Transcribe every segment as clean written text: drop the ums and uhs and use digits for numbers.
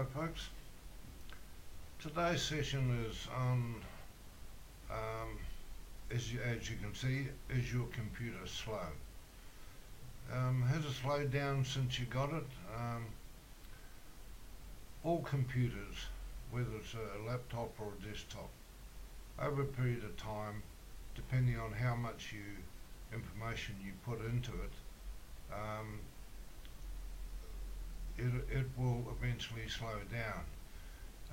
Hello folks, today's session is on, as you can see, is your computer slow? Has it slowed down since you got it? All computers, whether it's a laptop or a desktop, over a period of time, depending on how much information you put into it, it will eventually slow down.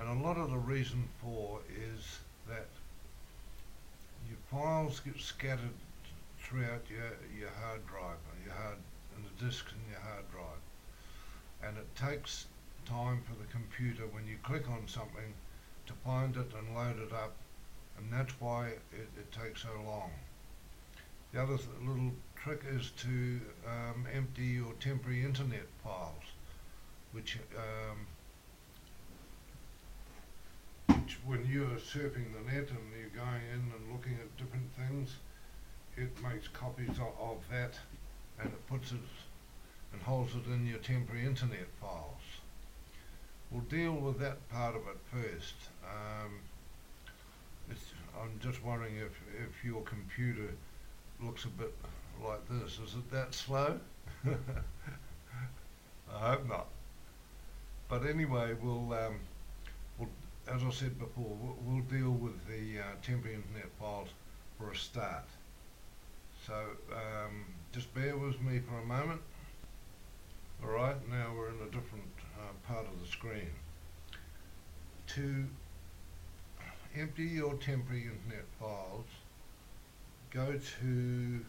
And a lot of the reason for is that your files get scattered throughout your hard drive, and the disks in your hard drive. And it takes time for the computer, when you click on something, to find it and load it up, and that's why it takes so long. The other little trick is to empty your temporary internet files, which when you're surfing the net and you're going in and looking at different things, it makes copies of that, and it puts it and holds it in your temporary internet files. We'll deal with that part of it first. I'm just wondering if your computer looks a bit like this. Is it that slow? I hope not. But anyway, we'll as I said before, we'll deal with the temporary internet files for a start. So just bear with me for a moment. Alright, now we're in a different part of the screen. To empty your temporary internet files, go to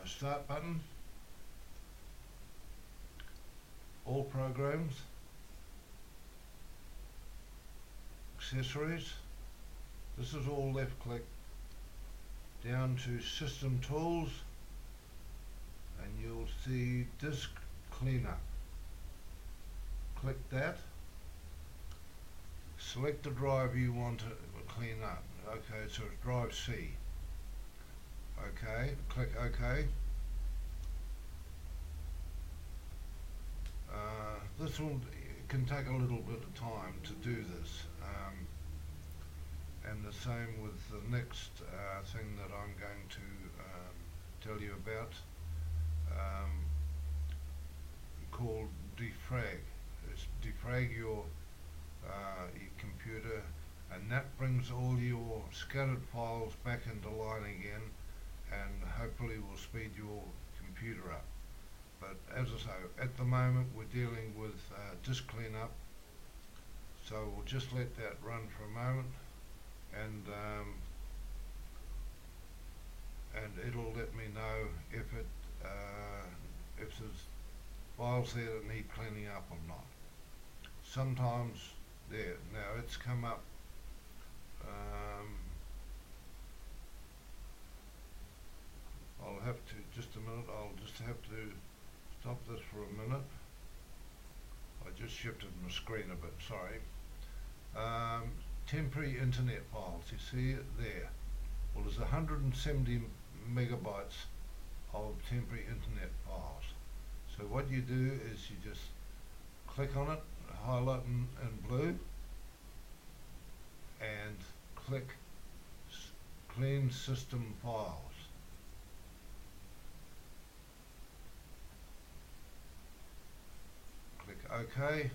Start button, All Programs, Accessories. This is all left click, down to System Tools, and you'll see Disk Cleanup. Click that. Select the drive you want to clean up. Okay, so it's drive C. Okay, click OK. This can take a little bit of time to do this, and the same with the next thing that I'm going to tell you about, called Defrag. It's defrag your computer, and that brings all your scattered files back into line again, and hopefully will speed your computer up. But as I say, at the moment we're dealing with disk cleanup, so we'll just let that run for a moment, and it'll let me know if there's files there that need cleaning up or not. Sometimes there, now it's come up. I'll have to, just a minute, I'll just have to stop this for a minute. I just shifted my screen a bit, sorry. Temporary internet files, you see it there. Well, there's 170 megabytes of temporary internet files. So what you do is you just click on it, highlight in blue, and click Clean System Files. Click OK.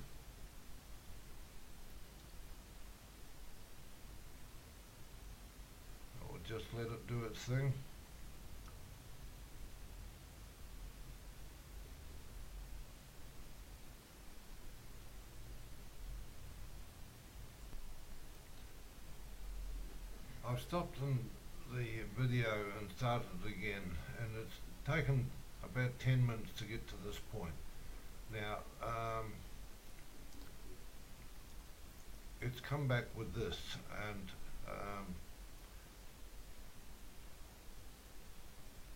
I'll just let it do its thing. I've stopped in the video and started again, and it's taken about 10 minutes to get to this point. Now, it's come back with this, and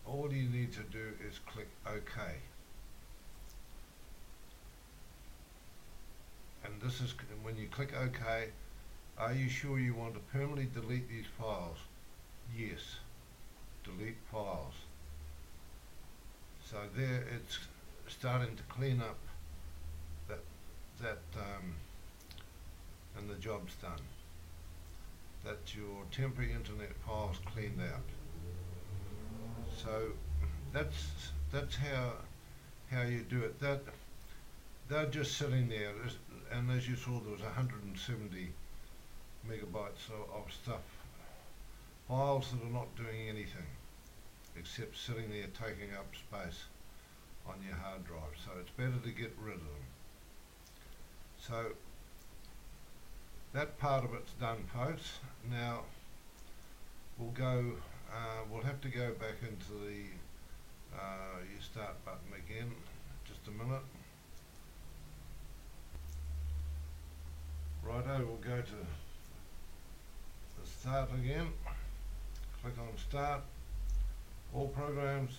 all you need to do is click OK. And this is, when you click OK, are you sure you want to permanently delete these files? Yes. Delete files. So there it's starting to clean up that and the job's done. That your temporary internet file's cleaned out. So that's how you do it. That they're just sitting there, and as you saw, there was 170 megabytes of stuff, files that are not doing anything except sitting there taking up space on your hard drive. So it's better to get rid of them. So that part of it's done, folks. Now we'll have to go back into the your start button again. Just a minute. Righto, we'll go to the start again. Click on start. All programs.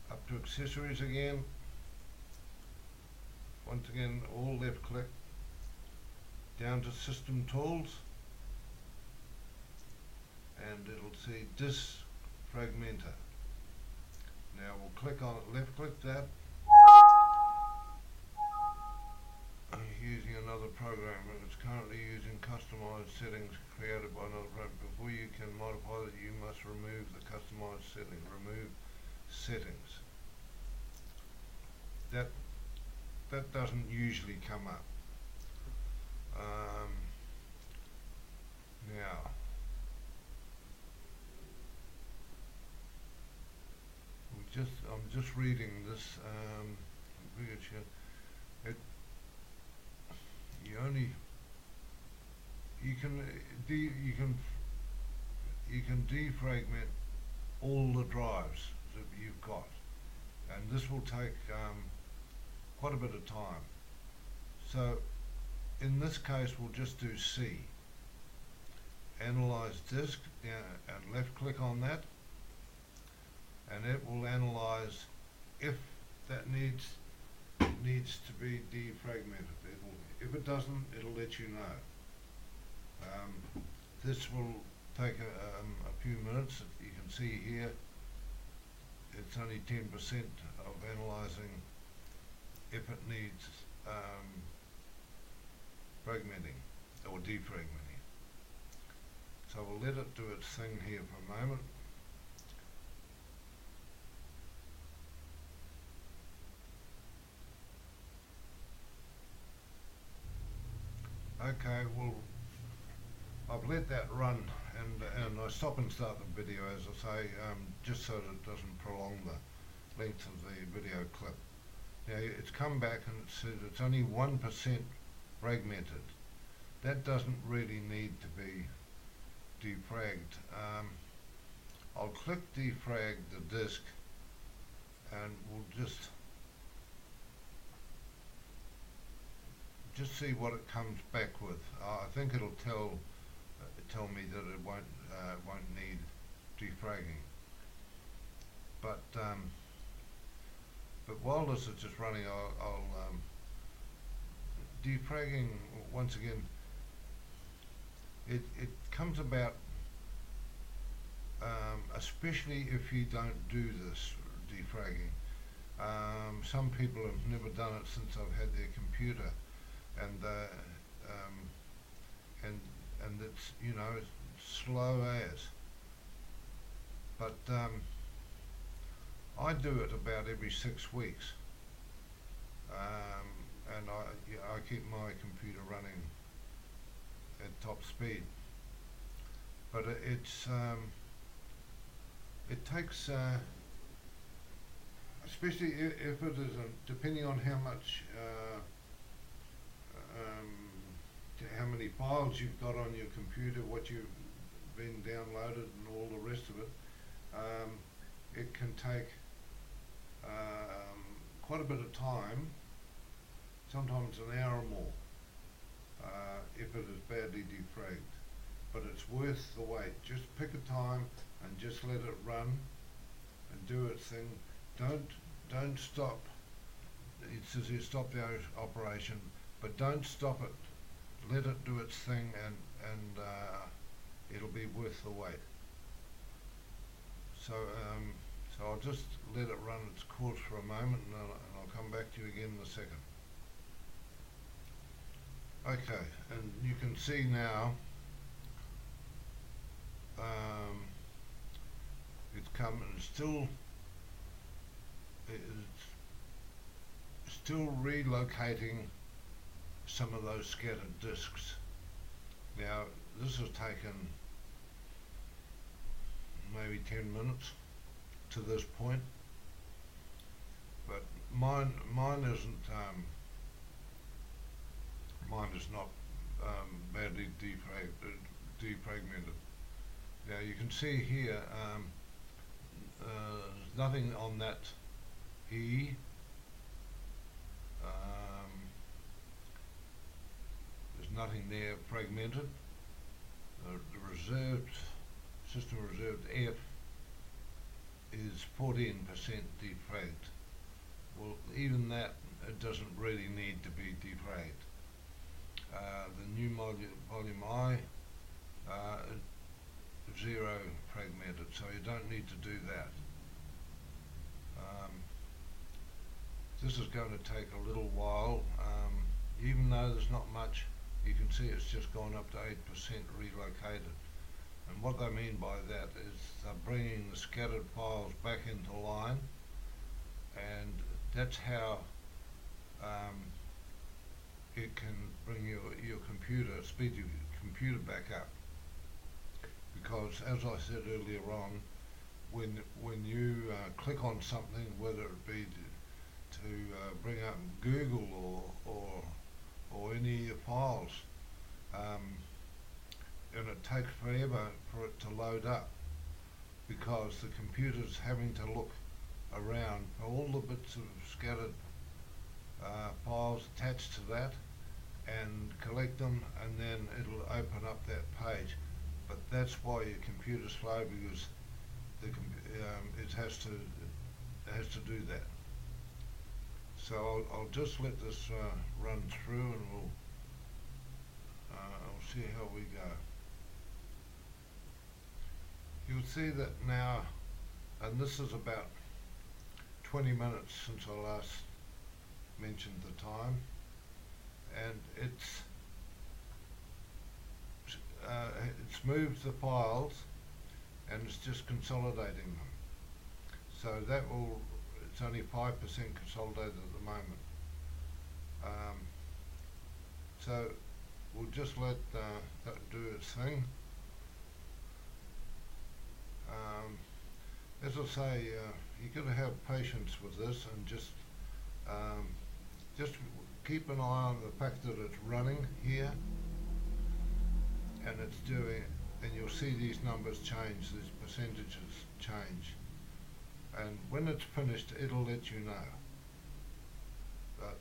Up to accessories again. Once again, all left click. Down to system tools. And it'll see Defragmentation. Now we'll click on it, left click that. I'm using another program and it's currently using customized settings created by another program. Before you can modify it, you must remove the customized setting. Remove settings. That doesn't usually come up. Now I'm just reading this. You can defragment all the drives that you've got, and this will take quite a bit of time. So in this case, we'll just do C. Analyze disk, and left click on that, and it will analyze if that needs to be defragmented. If it doesn't, it'll let you know. This will take a few minutes. You can see here it's only 10% of analyzing if it needs fragmenting or defragmenting. So we'll let it do its thing here for a moment. Okay, well, I've let that run, and I stop and start the video, as I say, just so that it doesn't prolong the length of the video clip. Now it's come back and it says it's only 1% fragmented. That doesn't really need to be defragged. I'll click defrag the disk, and we'll just see what it comes back with. I think it'll tell me that it won't need defragging. But while this is just running, I'll defragging once again. It comes about, especially if you don't do this defragging. Some people have never done it since I've had their computer, and it's, you know, it's slow as. But I do it about every 6 weeks, and I keep my computer running at top speed. But it takes, especially if it is depending on how much, how many files you've got on your computer, what you've been downloaded, and all the rest of it. It can take quite a bit of time, sometimes an hour or more, if it is badly defragged. But it's worth the wait. Just pick a time and just let it run and do its thing. Don't stop. It says you stop the operation, but don't stop it. Let it do its thing, and it'll be worth the wait. So so I'll just let it run its course for a moment, and I'll come back to you again in a second. Okay, and you can see now it's come and it's still relocating some of those scattered disks. Now this has taken maybe 10 minutes to this point, but mine isn't mine is not badly defragmented. Now you can see here there's nothing on that E. There's nothing there fragmented. The reserved system reserved F is 14% defragged. Well, even that, it doesn't really need to be defragged. The new volume I, 0 fragmented, so you don't need to do that. This is going to take a little while. Even though there's not much, you can see it's just gone up to 8% relocated. And what they mean by that is they're bringing the scattered files back into line, and that's how it can bring your computer, speed your computer back up. Because as I said earlier on, when you click on something, whether it be to bring up Google or any of your files, and it takes forever for it to load up, because the computer's having to look around for all the bits of scattered files attached to that and collect them, and then it'll open up that page. But that's why your computer's slow, because it has to do that. So I'll just let this run through, and I'll see how we go. You'll see that now, and this is about 20 minutes since I last mentioned the time, and it's moved the files and it's just consolidating them. So that it's only 5% consolidated at the moment. So we'll just let that do its thing. As I say, you've got to have patience with this, and just keep an eye on the fact that it's running here, and it's doing, and you'll see these numbers change, these percentages change, and when it's finished it'll let you know. But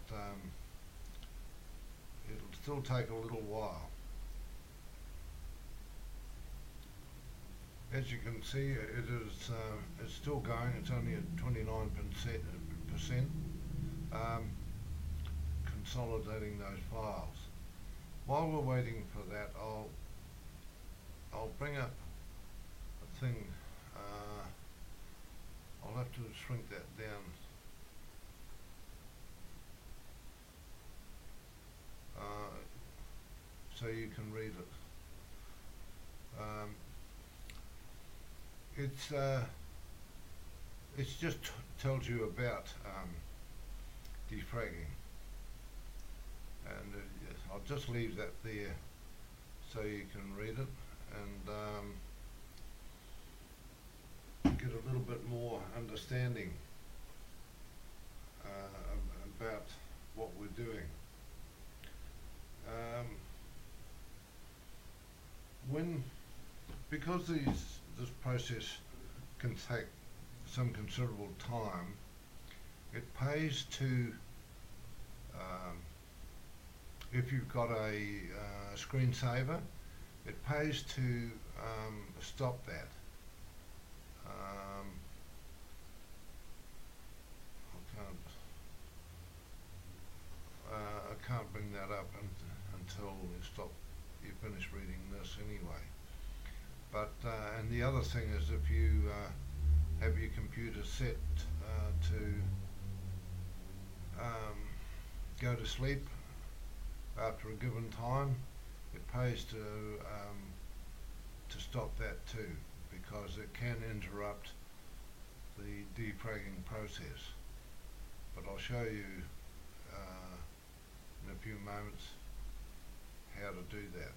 it'll still take a little while. As you can see, it's still going. It's only at 29% consolidating those files. While we're waiting for that, I'll bring up a thing. I'll have to shrink that down. So you can read it. It's just tells you about defragging, and I'll just leave that there so you can read it and get a little bit more understanding about what we're doing. Because this process can take some considerable time, it pays to, if you've got a screensaver, it pays to stop that. I can't bring that up until you finish reading this anyway. But and the other thing is, if you have your computer set to go to sleep after a given time, it pays to stop that too, because it can interrupt the defragging process. But I'll show you in a few moments how to do that.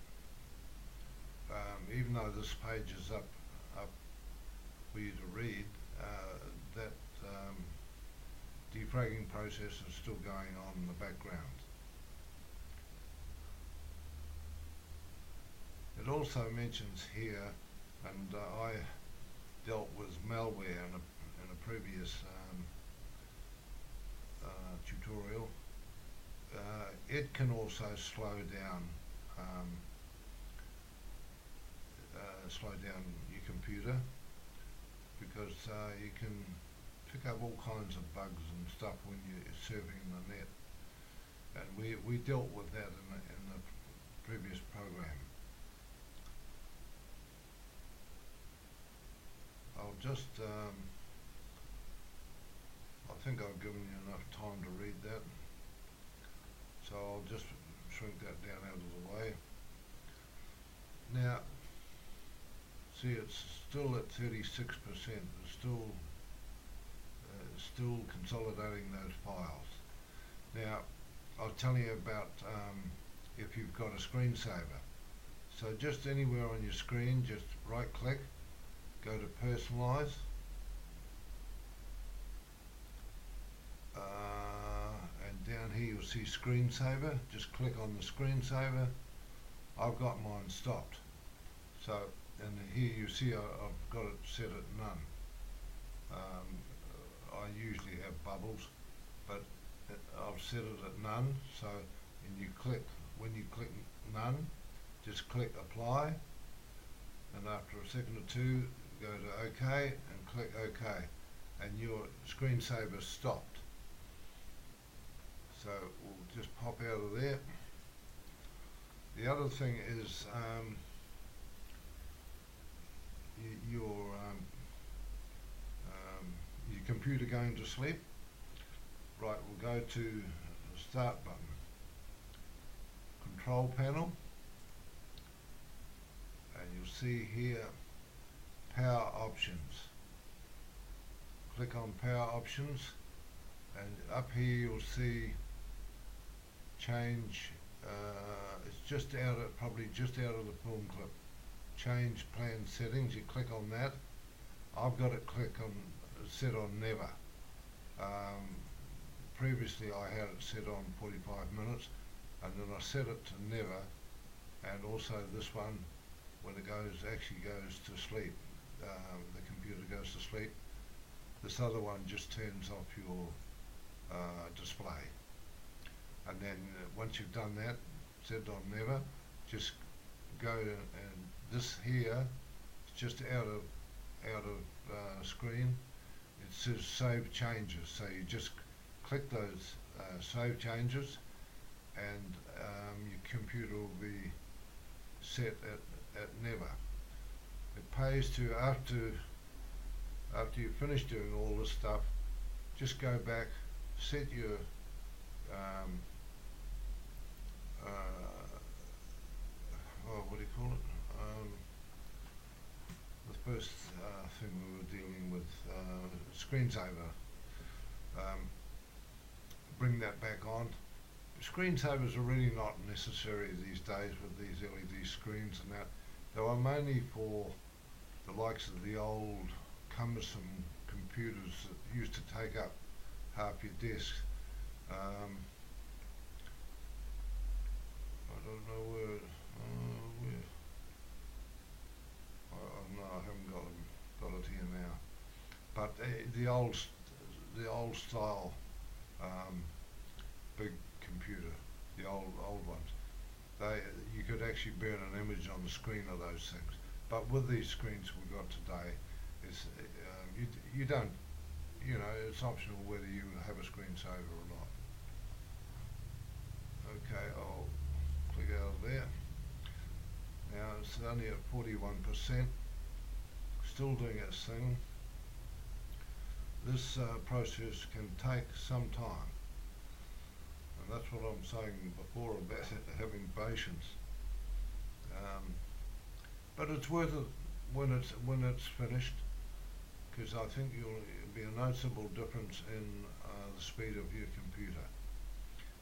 Even though this page is up for you to read, that defragging process is still going on in the background. It also mentions here, and I dealt with malware in a previous tutorial. It can also slow down your computer, because you can pick up all kinds of bugs and stuff when you're surfing the net, and we dealt with that in the previous program. I'll just I think I've given you enough time to read that, so I'll just shrink that down out of the way. Now, see, it's still at 36%. It's still consolidating those files. Now, I'll tell you about if you've got a screensaver. So just anywhere on your screen, just right click, go to personalize, and down here you'll see screensaver. Just click on the screensaver. I've got mine stopped. So, and here you see I've got it set at none. I usually have bubbles, but I've set it at none. So, and when you click none, just click apply, and after a second or two, go to OK and click OK, and your screensaver stopped. So we'll just pop out of there. The other thing is your computer going to sleep. Right, we'll go to the start button, control panel, and you'll see here power options. Click on power options, and up here you'll see change. It's just out of, probably just out of the film clip. Change plan settings. You click on that. I've got it set on never. Previously I had it set on 45 minutes, and then I set it to never, and also this one, when it actually goes to sleep, the computer goes to sleep, this other one just turns off your display. And then once you've done that, set on never, just go and this here is just out of screen. It says save changes, so you just click those save changes, and your computer will be set at never. It pays to, after you finish doing all this stuff, just go back, set your what do you call it? The first thing we were dealing with, screensaver. Bring that back on. Screensavers are really not necessary these days with these LED screens and that. They were mainly for the likes of the old cumbersome computers that used to take up half your desk. I don't know where. No, I haven't got it here now. But the old style big computer, the old ones, you could actually burn an image on the screen of those things. But with these screens we've got today, you don't, it's optional whether you have a screensaver or not. Okay, I'll click out of there. Now it's only at 41%, still doing its thing. This process can take some time, and that's what I'm saying before about having patience. But it's worth it when it's finished, because I think you'll be a noticeable difference in the speed of your computer.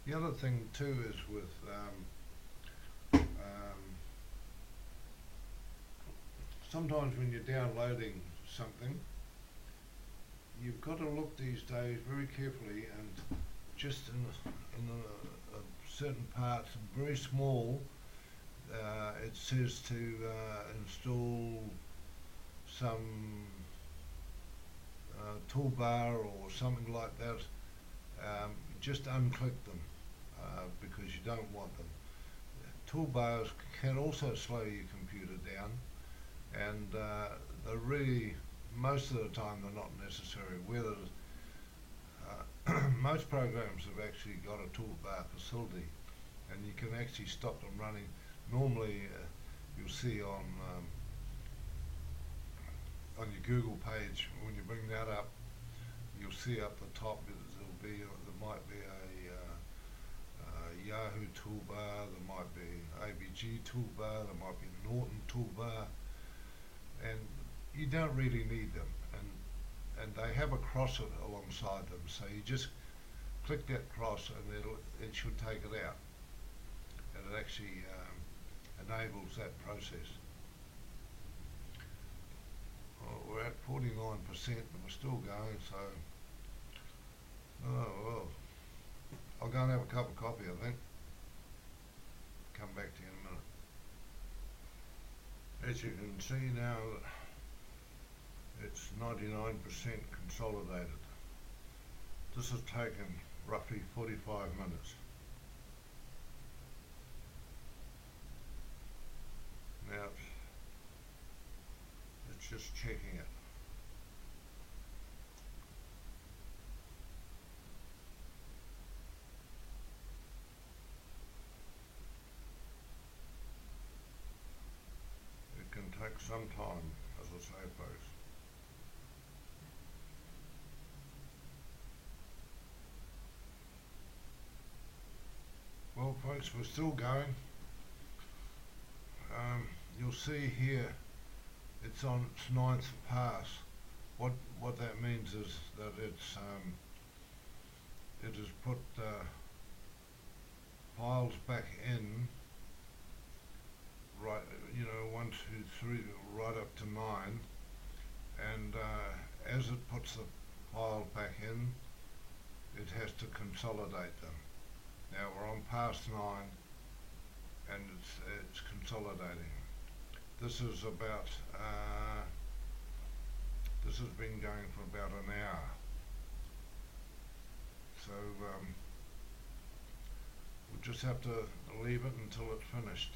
The other thing too is with sometimes when you're downloading something, you've got to look these days very carefully, and just in certain parts, very small, it says to install some toolbar or something like that. Just unclick them because you don't want them. Toolbars can also slow your computer down, and they're really, most of the time, they're not necessary. Whether most programs have actually got a toolbar facility, and you can actually stop them running. Normally, you'll see on your Google page, when you bring that up, you'll see up the top there might be a Yahoo toolbar, there might be ABG toolbar, there might be Norton toolbar, and you don't really need them, and they have a cross alongside them, so you just click that cross and it should take it out, and it actually enables that process. Well, we're at 49%, but we're still going, so oh well. I'll go and have a cup of coffee, I think. Come back to you in a minute. As you can see now, it's 99% consolidated. This has taken roughly 45 minutes. Now, it's just checking it. It can take some time, as I say, folks. Well, folks, we're still going. You'll see here it's on its 9th pass. What that means is that it has put files back in, right, 1, 2, 3, right up to 9, and as it puts the file back in, it has to consolidate them. Now we're on pass 9, and it's consolidating. This is about this has been going for about an hour. So we'll just have to leave it until it's finished,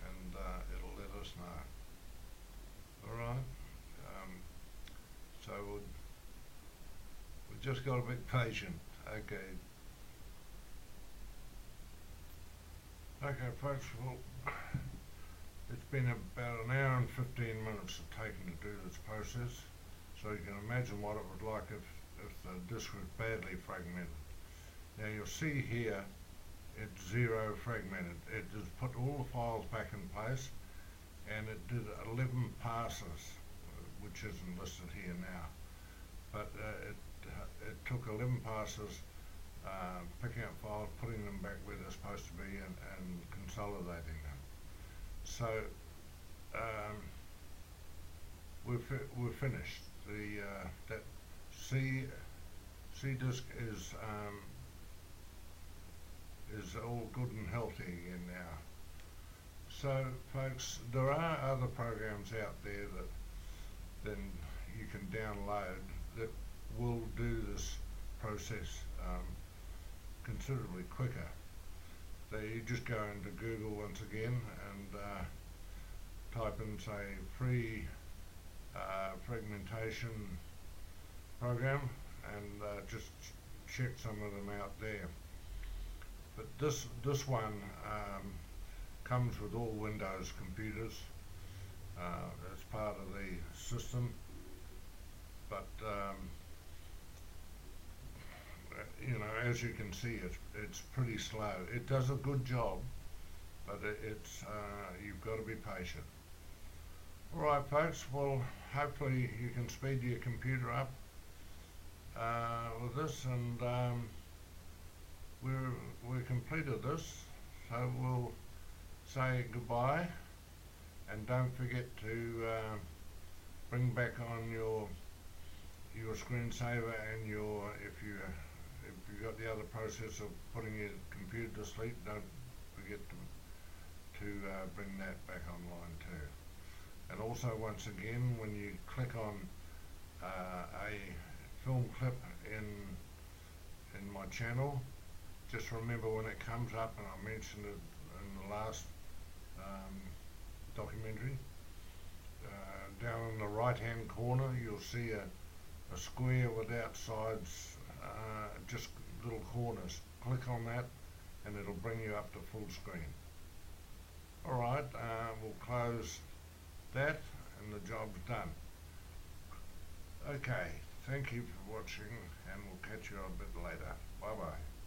and it'll let us know. All right. So we've just got to be patient. Okay. Okay, folks, well, it's been about an hour and 15 minutes of taking to do this process, so you can imagine what it would like if the disk was badly fragmented. Now you'll see here, it's 0 fragmented. It just put all the files back in place, and it did 11 passes, which isn't listed here now, but it took 11 passes, picking up files, putting them back where they're supposed to be, and consolidating them. So we're finished. That C disk is all good and healthy again now. So, folks, there are other programs out there that then you can download that will do this process considerably quicker. So you just go into Google once again and type in, say, free fragmentation program, and just check some of them out there. But this one comes with all Windows computers as part of the system. But you know, as you can see, it's pretty slow. It does a good job, but it's you've got to be patient. Alright folks, well hopefully you can speed your computer up with this, and we're completed this, so we'll say goodbye, and don't forget to bring back on your screensaver and if you got the other process of putting your computer to sleep, don't forget to bring that back online too. And also, once again, when you click on a film clip in my channel, just remember when it comes up, and I mentioned it in the last documentary, down in the right hand corner you'll see a square without sides, just little corners. Click on that and it'll bring you up to full screen. Alright, we'll close that and the job's done. Okay, thank you for watching, and we'll catch you a bit later. Bye bye.